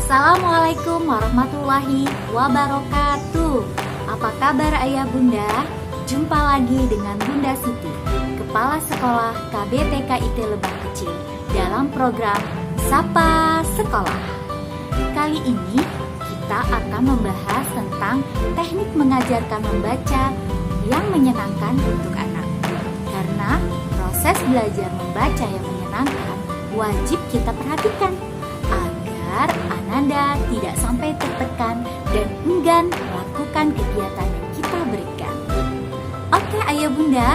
Assalamualaikum warahmatullahi wabarakatuh. Apa kabar ayah bunda? Jumpa lagi dengan Bunda Siti, Kepala Sekolah KBTKIT Lebak Kecil dalam program Sapa Sekolah. Kali ini kita akan membahas tentang teknik mengajarkan membaca yang menyenangkan untuk anak. Karena proses belajar membaca yang menyenangkan wajib kita perhatikan agar Ananda tidak sampai tertekan dan enggan melakukan kegiatan yang kita berikan. Oke ayah bunda,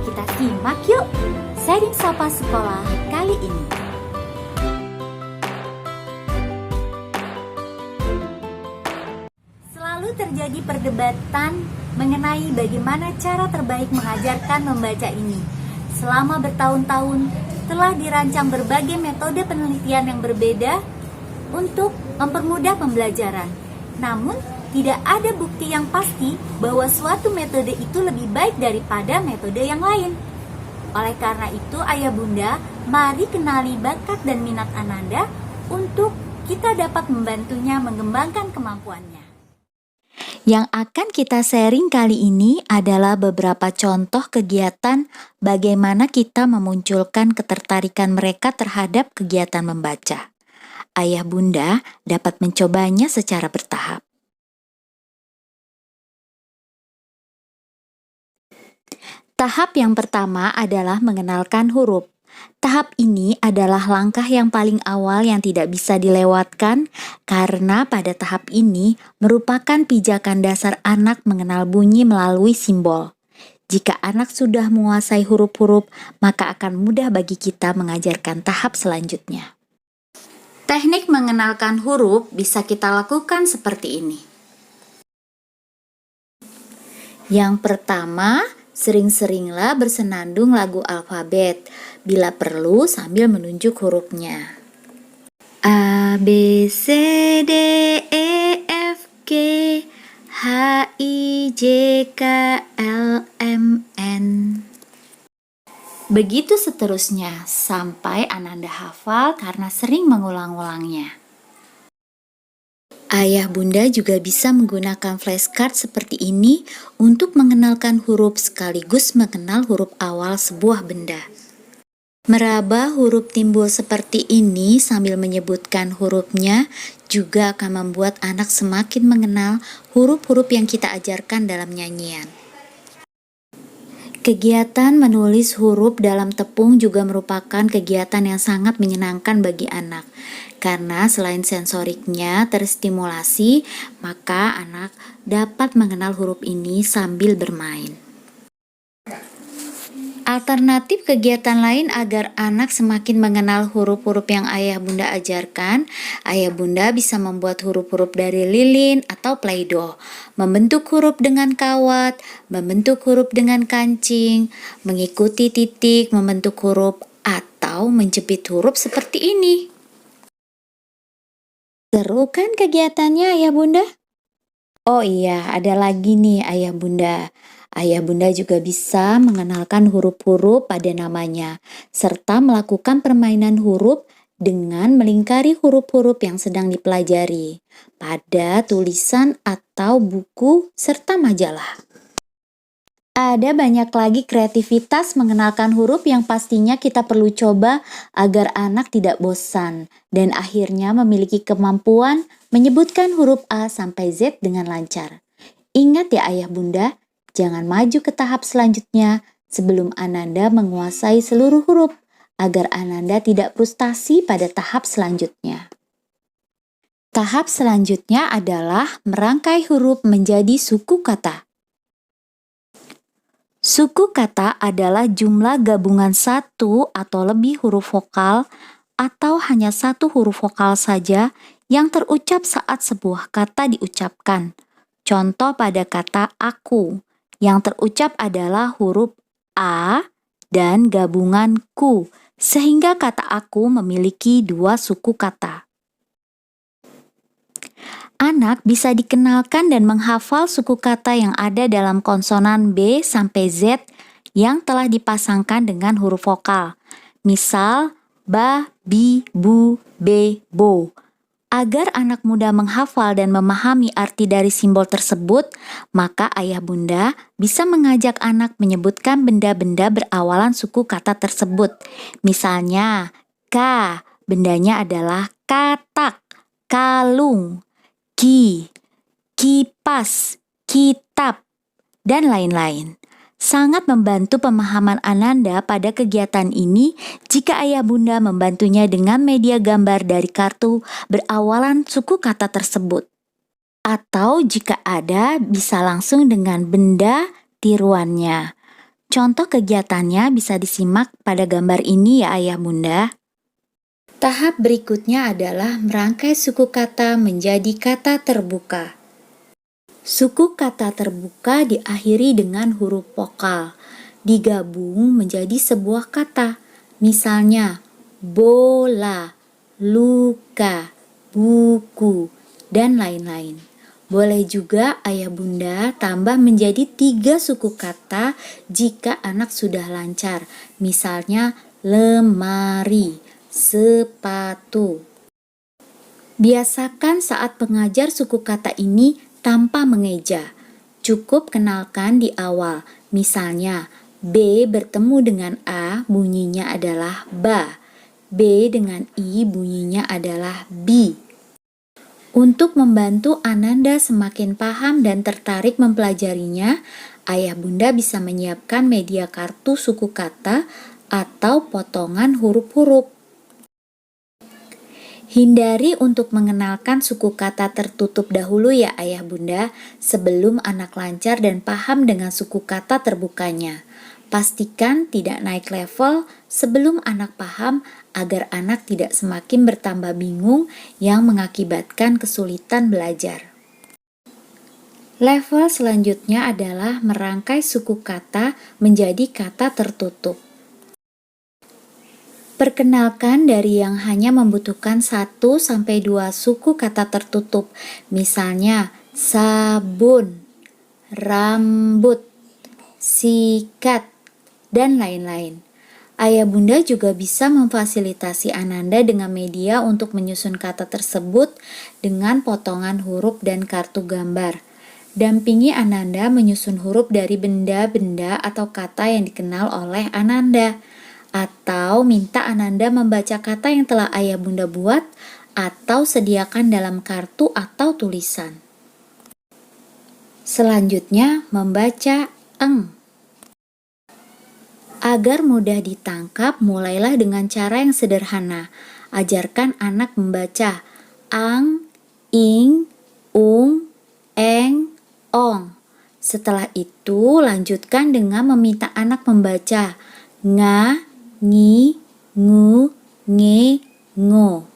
kita simak yuk sharing Sapa Sekolah kali ini. Selalu terjadi perdebatan mengenai bagaimana cara terbaik mengajarkan membaca ini. Selama bertahun-tahun telah dirancang berbagai metode penelitian yang berbeda untuk mempermudah pembelajaran. Namun, tidak ada bukti yang pasti bahwa suatu metode itu lebih baik daripada metode yang lain. Oleh karena itu, ayah bunda, mari kenali bakat dan minat Ananda untuk kita dapat membantunya mengembangkan kemampuannya. Yang akan kita sharing kali ini adalah beberapa contoh kegiatan bagaimana kita memunculkan ketertarikan mereka terhadap kegiatan membaca. Ayah bunda dapat mencobanya secara bertahap. Tahap yang pertama adalah mengenalkan huruf. Tahap ini adalah langkah yang paling awal yang tidak bisa dilewatkan karena pada tahap ini merupakan pijakan dasar anak mengenal bunyi melalui simbol. Jika anak sudah menguasai huruf-huruf, maka akan mudah bagi kita mengajarkan tahap selanjutnya. Teknik mengenalkan huruf bisa kita lakukan seperti ini. Yang pertama, sering-seringlah bersenandung lagu alfabet, bila perlu sambil menunjuk hurufnya. A, B, C, D, E, F, G, H, I, J, K, L, M, N. Begitu seterusnya, sampai Ananda hafal karena sering mengulang-ulangnya. Ayah bunda juga bisa menggunakan flashcard seperti ini untuk mengenalkan huruf sekaligus mengenal huruf awal sebuah benda. Meraba huruf timbul seperti ini sambil menyebutkan hurufnya juga akan membuat anak semakin mengenal huruf-huruf yang kita ajarkan dalam nyanyian. Kegiatan menulis huruf dalam tepung juga merupakan kegiatan yang sangat menyenangkan bagi anak. Karena selain sensoriknya terstimulasi, maka anak dapat mengenal huruf ini sambil bermain. Alternatif kegiatan lain agar anak semakin mengenal huruf-huruf yang ayah bunda ajarkan, ayah bunda bisa membuat huruf-huruf dari lilin atau Play-Doh, membentuk huruf dengan kawat, membentuk huruf dengan kancing, mengikuti titik, membentuk huruf, atau menjepit huruf seperti ini. Seru kan kegiatannya ayah bunda? Oh iya, ada lagi nih ayah bunda. Ayah bunda juga bisa mengenalkan huruf-huruf pada namanya, serta melakukan permainan huruf dengan melingkari huruf-huruf yang sedang dipelajari pada tulisan atau buku serta majalah. Ada banyak lagi kreativitas mengenalkan huruf yang pastinya kita perlu coba agar anak tidak bosan dan akhirnya memiliki kemampuan menyebutkan huruf A sampai Z dengan lancar. Ingat ya ayah bunda, jangan maju ke tahap selanjutnya sebelum Ananda menguasai seluruh huruf agar Ananda tidak frustasi pada tahap selanjutnya. Tahap selanjutnya adalah merangkai huruf menjadi suku kata. Suku kata adalah jumlah gabungan satu atau lebih huruf vokal atau hanya satu huruf vokal saja yang terucap saat sebuah kata diucapkan. Contoh pada kata aku, yang terucap adalah huruf A dan gabungan ku, sehingga kata aku memiliki dua suku kata. Anak bisa dikenalkan dan menghafal suku kata yang ada dalam konsonan B sampai Z yang telah dipasangkan dengan huruf vokal. Misal, ba, bi, bu, be, bo. Agar anak muda menghafal dan memahami arti dari simbol tersebut, maka ayah bunda bisa mengajak anak menyebutkan benda-benda berawalan suku kata tersebut. Misalnya, K, bendanya adalah katak, kalung, ki, kipas, kitab, dan lain-lain. Sangat membantu pemahaman Ananda pada kegiatan ini jika ayah bunda membantunya dengan media gambar dari kartu berawalan suku kata tersebut. Atau jika ada, bisa langsung dengan benda tiruannya. Contoh kegiatannya bisa disimak pada gambar ini ya ayah bunda. Tahap berikutnya adalah merangkai suku kata menjadi kata terbuka. Suku kata terbuka diakhiri dengan huruf vokal, digabung menjadi sebuah kata. Misalnya, bola, luka, buku, dan lain-lain. Boleh juga ayah bunda tambah menjadi 3 suku kata jika anak sudah lancar. Misalnya, lemari, sepatu. Biasakan saat mengajar suku kata ini tanpa mengeja. Cukup kenalkan di awal. Misalnya, B bertemu dengan A bunyinya adalah ba. B dengan I bunyinya adalah bi. Untuk membantu Ananda semakin paham dan tertarik mempelajarinya, ayah bunda bisa menyiapkan media kartu suku kata atau potongan huruf-huruf. Hindari untuk mengenalkan suku kata tertutup dahulu ya ayah bunda sebelum anak lancar dan paham dengan suku kata terbukanya. Pastikan tidak naik level sebelum anak paham agar anak tidak semakin bertambah bingung yang mengakibatkan kesulitan belajar. Level selanjutnya adalah merangkai suku kata menjadi kata tertutup. Perkenalkan dari yang hanya membutuhkan 1-2 suku kata tertutup, misalnya sabun, rambut, sikat, dan lain-lain. Ayah bunda juga bisa memfasilitasi Ananda dengan media untuk menyusun kata tersebut dengan potongan huruf dan kartu gambar. Dampingi Ananda menyusun huruf dari benda-benda atau kata yang dikenal oleh Ananda. Atau minta Ananda membaca kata yang telah ayah bunda buat atau sediakan dalam kartu atau tulisan. Selanjutnya, membaca eng. Agar mudah ditangkap, mulailah dengan cara yang sederhana. Ajarkan anak membaca ang, ing, ung, eng, ong. Setelah itu, lanjutkan dengan meminta anak membaca nga, ngi, ngu, nge, ngo.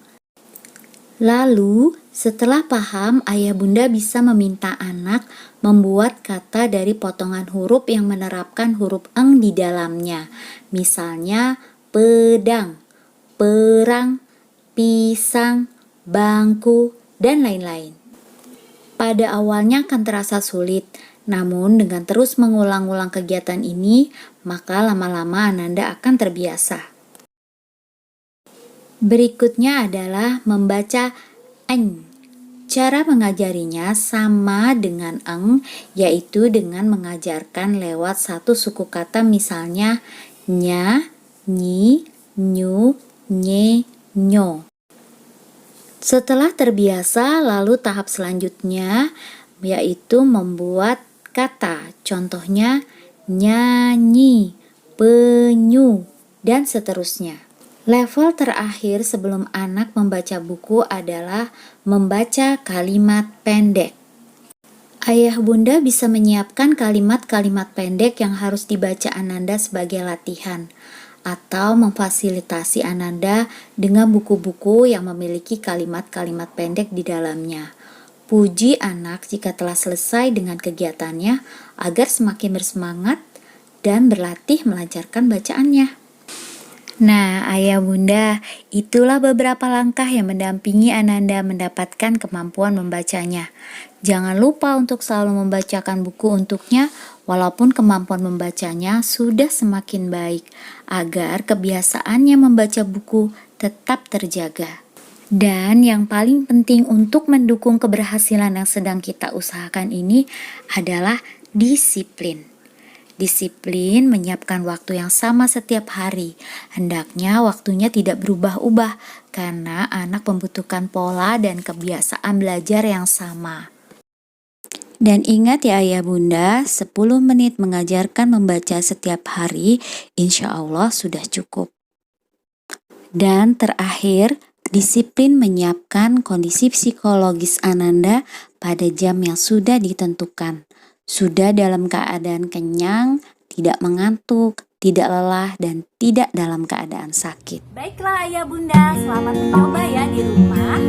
Lalu, setelah paham, ayah bunda bisa meminta anak membuat kata dari potongan huruf yang menerapkan huruf eng di dalamnya. Misalnya, pedang, perang, pisang, bangku, dan lain-lain. Pada awalnya akan terasa sulit, namun dengan terus mengulang-ulang kegiatan ini, maka lama-lama Ananda akan terbiasa. Berikutnya adalah membaca eng. Cara mengajarinya sama dengan eng, yaitu dengan mengajarkan lewat satu suku kata misalnya nya, nyi, nyu, nye, nyo. Setelah terbiasa, lalu tahap selanjutnya yaitu membuat kata, contohnya nyanyi, penyu, dan seterusnya. Level terakhir sebelum anak membaca buku adalah membaca kalimat pendek. Ayah bunda bisa menyiapkan kalimat-kalimat pendek yang harus dibaca Ananda sebagai latihan, atau memfasilitasi Ananda dengan buku-buku yang memiliki kalimat-kalimat pendek di dalamnya. Puji anak jika telah selesai dengan kegiatannya agar semakin bersemangat dan berlatih melancarkan bacaannya. Nah, ayah bunda, itulah beberapa langkah yang mendampingi Ananda mendapatkan kemampuan membacanya. Jangan lupa untuk selalu membacakan buku untuknya walaupun kemampuan membacanya sudah semakin baik, agar kebiasaannya membaca buku tetap terjaga. Dan yang paling penting untuk mendukung keberhasilan yang sedang kita usahakan ini adalah disiplin. Disiplin menyiapkan waktu yang sama setiap hari. Hendaknya waktunya tidak berubah-ubah karena anak membutuhkan pola dan kebiasaan belajar yang sama. Dan ingat ya ayah bunda, 10 menit mengajarkan membaca setiap hari, insya Allah sudah cukup. Dan terakhir, disiplin menyiapkan kondisi psikologis Ananda pada jam yang sudah ditentukan. Sudah dalam keadaan kenyang, tidak mengantuk, tidak lelah, dan tidak dalam keadaan sakit. Baiklah ayah bunda, selamat mencoba ya di rumah.